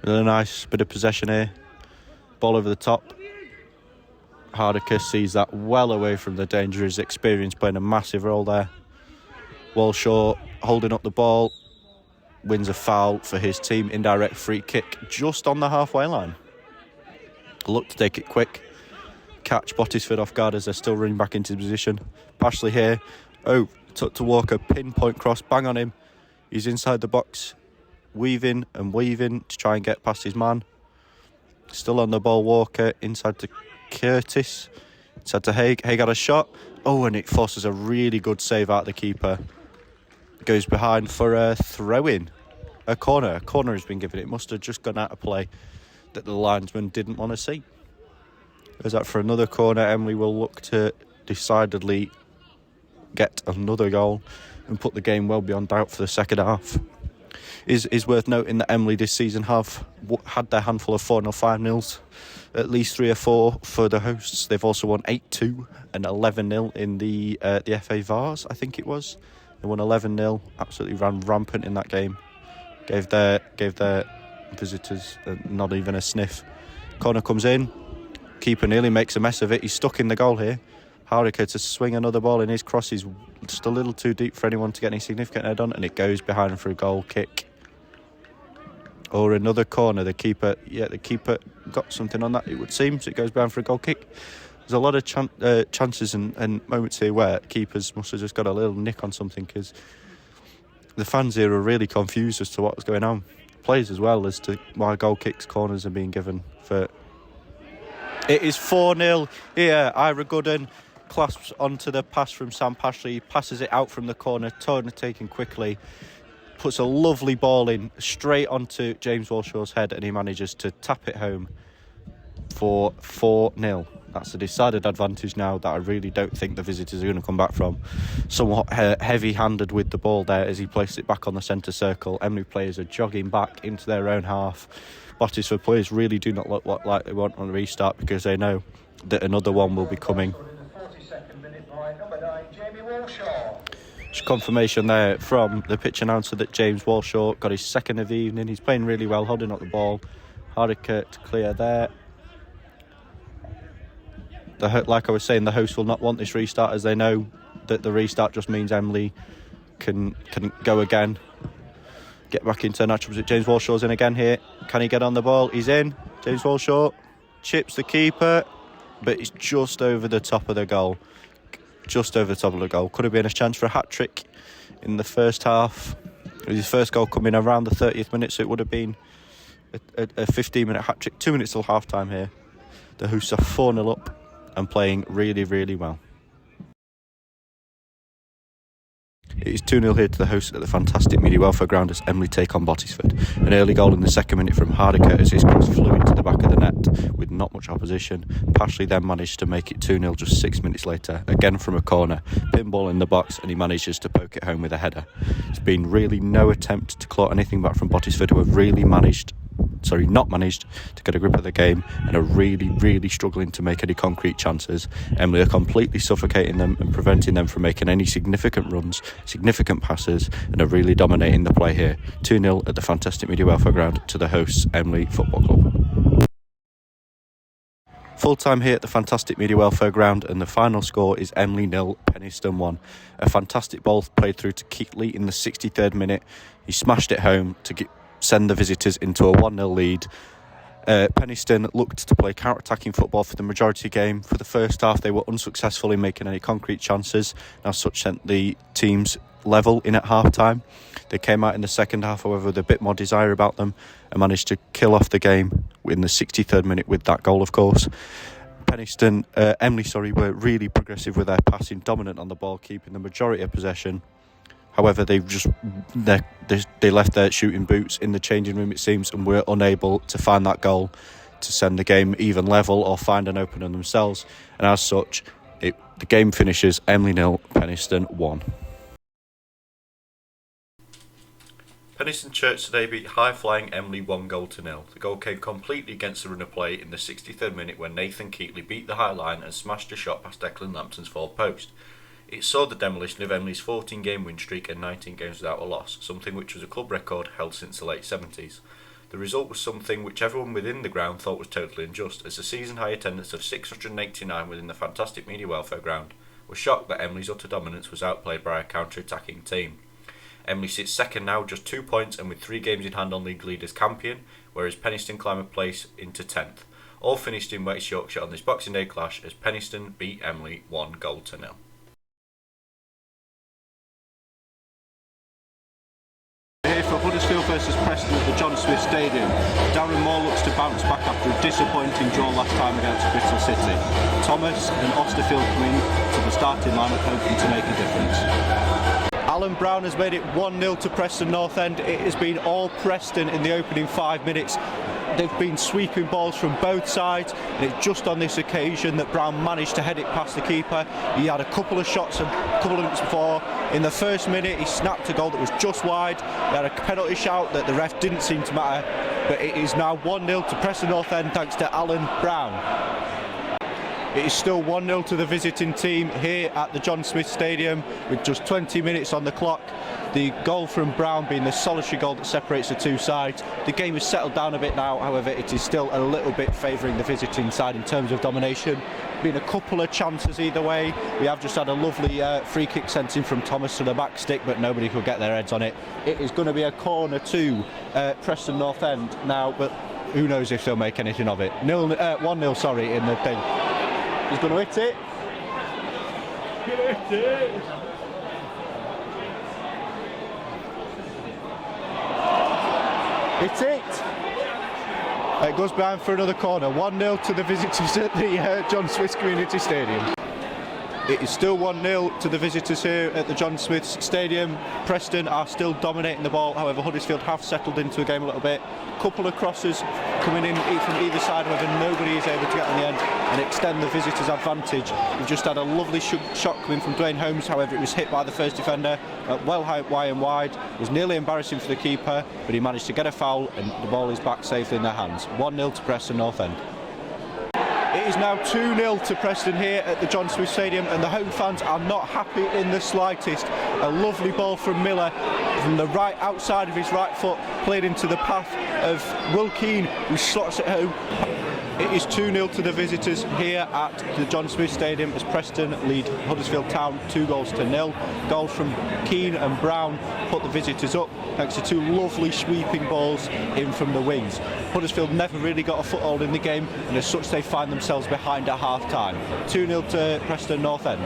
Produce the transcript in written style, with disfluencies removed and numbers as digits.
Really nice bit of possession here. Ball over the top. Hardiker sees that well away from the danger. His experience playing a massive role there. Walshaw holding up the ball. Wins a foul for his team. Indirect free kick just on the halfway line. Look to take it quick. Catch Bottisford off guard as they're still running back into position. Pashley here. Oh, took to Walker. Pinpoint cross. Bang on him. He's inside the box. Weaving and weaving to try and get past his man. Still on the ball, Walker. Inside to Curtis. Inside to Haig. Haig had a shot. Oh, and it forces a really good save out of the keeper. Goes behind for a throw-in. A corner. A corner has been given. It must have just gone out of play that the linesman didn't want to see. Goes out for another corner. Emily will look to decidedly get another goal and put the game well beyond doubt for the second half. Is worth noting that Emily this season have had their handful of 4-0, 5-0s, at least 3 or 4 for the hosts. They've also won 8-2 and 11-0 in the FA Vars, I think it was. They won 11-0, absolutely ran rampant in that game. Gave their visitors not even a sniff. Corner comes in. Keeper nearly makes a mess of it. He's stuck in the goal here. Hardiker to swing another ball in his cross is just a little too deep for anyone to get any significant head on, and it goes behind for a goal kick. Or another corner. The keeper got something on that, it would seem, so it goes behind for a goal kick. There's a lot of chances and moments here where keepers must have just got a little nick on something, because the fans here are really confused as to what's going on. Players as well, as to why goal kicks, corners are being given for. It is 4-0 here. Ira Gooden clasps onto the pass from Sam Pashley, passes it out from the corner, Turner taken quickly, puts a lovely ball in straight onto James Walshaw's head, and he manages to tap it home for 4-0. That's a decided advantage now that I really don't think the visitors are going to come back from. Somewhat heavy-handed with the ball there as he placed it back on the centre circle. Emily players are jogging back into their own half. Bottisford players really do not look like they want on the restart, because they know that another one will be coming. Just confirmation there from the pitch announcer that James Walshaw got his second of the evening. He's playing really well, holding up the ball. Hardiker to clear there. Like I was saying, the hosts will not want this restart, as they know that the restart just means Emily can go again. Get back into natural position. James Walshaw's in again here. Can he get on the ball? He's in. James Walshaw chips the keeper, but it's just over the top of the goal. Just over the top of the goal. Could have been a chance for a hat-trick in the first half. With his first goal coming around the 30th minute, so it would have been a 15-minute hat-trick. 2 minutes till half-time here. The hosts are 4-0 up and playing really, really well. It is 2-0 here to the hosts at the fantastic Media Welfare Ground as Emily take on Bottisford. An early goal in the second minute from Hardiker as his cross flew into the back of the net with not much opposition. Pashley then managed to make it 2-0 just 6 minutes later, again from a corner. Pinball in the box, and he manages to poke it home with a header. It's been really no attempt to claw anything back from Bottisford, who have really not managed to get a grip of the game and are really, really struggling to make any concrete chances. Emily are completely suffocating them and preventing them from making any significant runs, significant passes, and are really dominating the play here. 2-0 at the fantastic Media Welfare Ground to the hosts, Emily Football Club. Full time here at the fantastic Media Welfare Ground, and the final score is Emily 0, Penistone 1. A fantastic ball played through to Keatley in the 63rd minute. He smashed it home to send the visitors into a 1-0 lead. Penistone looked to play counter-attacking football for the majority of the game. For the first half, they were unsuccessful in making any concrete chances, and as such sent the teams level in at half-time. They came out in the second half, however, with a bit more desire about them and managed to kill off the game in the 63rd minute with that goal, of course. Emily were really progressive with their passing, dominant on the ball, keeping the majority of possession. However, they left their shooting boots in the changing room, it seems, and were unable to find that goal to send the game even level or find an opener themselves. And as such, the game finishes Emily 0, Penistone 1. Penistone Church today beat high-flying Emily 1-0. The goal came completely against the run of play in the 63rd minute when Nathan Keatley beat the high line and smashed a shot past Declan Lampton's far post. It saw the demolition of Emily's 14-game win streak and 19 games without a loss, something which was a club record held since the late 70s. The result was something which everyone within the ground thought was totally unjust, as the season-high attendance of 689 within the fantastic media welfare ground was shocked that Emley's utter dominance was outplayed by a counter-attacking team. Emley sits second now, just 2 points, and with 3 games in hand on league leaders Campion, whereas Penistone climb a place into 10th. All finished in West Yorkshire on this Boxing Day clash as Penistone beat Emley 1-0. Here for Huddersfield versus Preston at the John Smith Stadium. Darren Moore looks to bounce back after a disappointing draw last time against Bristol City. Thomas and Osterfield come in to the starting lineup hoping to make a difference. Alan Brown has made it 1-0 to Preston North End. It has been all Preston in the opening 5 minutes. They've been sweeping balls from both sides, and it's just on this occasion that Brown managed to head it past the keeper. He had a couple of shots a couple of minutes before. In the first minute, he snapped a goal that was just wide. He had a penalty shout that the ref didn't seem to matter, but it is now 1-0 to Preston North End thanks to Alan Brown. It is still 1-0 to the visiting team here at the John Smith Stadium with just 20 minutes on the clock. The goal from Brown being the solitary goal that separates the two sides. The game has settled down a bit now, however it is still a little bit favouring the visiting side in terms of domination. Been a couple of chances either way. We have just had a lovely free kick sent in from Thomas to the back stick, but nobody could get their heads on it. It is going to be a corner to Preston North End now, but who knows if they'll make anything of it. 1-0, sorry, in the thing. He's going to hit it. Hit it. Hit it. It goes behind for another corner. 1-0 to the visitors at the John Smith Community Stadium. It is still 1-0 to the visitors here at the John Smith Stadium. Preston are still dominating the ball, however Huddersfield have settled into the game a little bit. Couple of crosses coming in from either side, however nobody is able to get on the end and extend the visitors' advantage. We've just had a lovely shot coming from Dwayne Holmes, however it was hit by the first defender, well high and wide. It was nearly embarrassing for the keeper, but he managed to get a foul and the ball is back safely in their hands. 1-0 to Preston North End. It is now 2-0 to Preston here at the John Smith Stadium, and the home fans are not happy in the slightest. A lovely ball from Miller from the right outside of his right foot, played into the path of Will Keane, who slots it home. It is 2-0 to the visitors here at the John Smith Stadium as Preston lead Huddersfield Town 2-0. Goals from Keane and Brown put the visitors up thanks to 2 lovely sweeping balls in from the wings. Huddersfield never really got a foothold in the game, and as such they find themselves behind at half-time. 2-0 to Preston North End.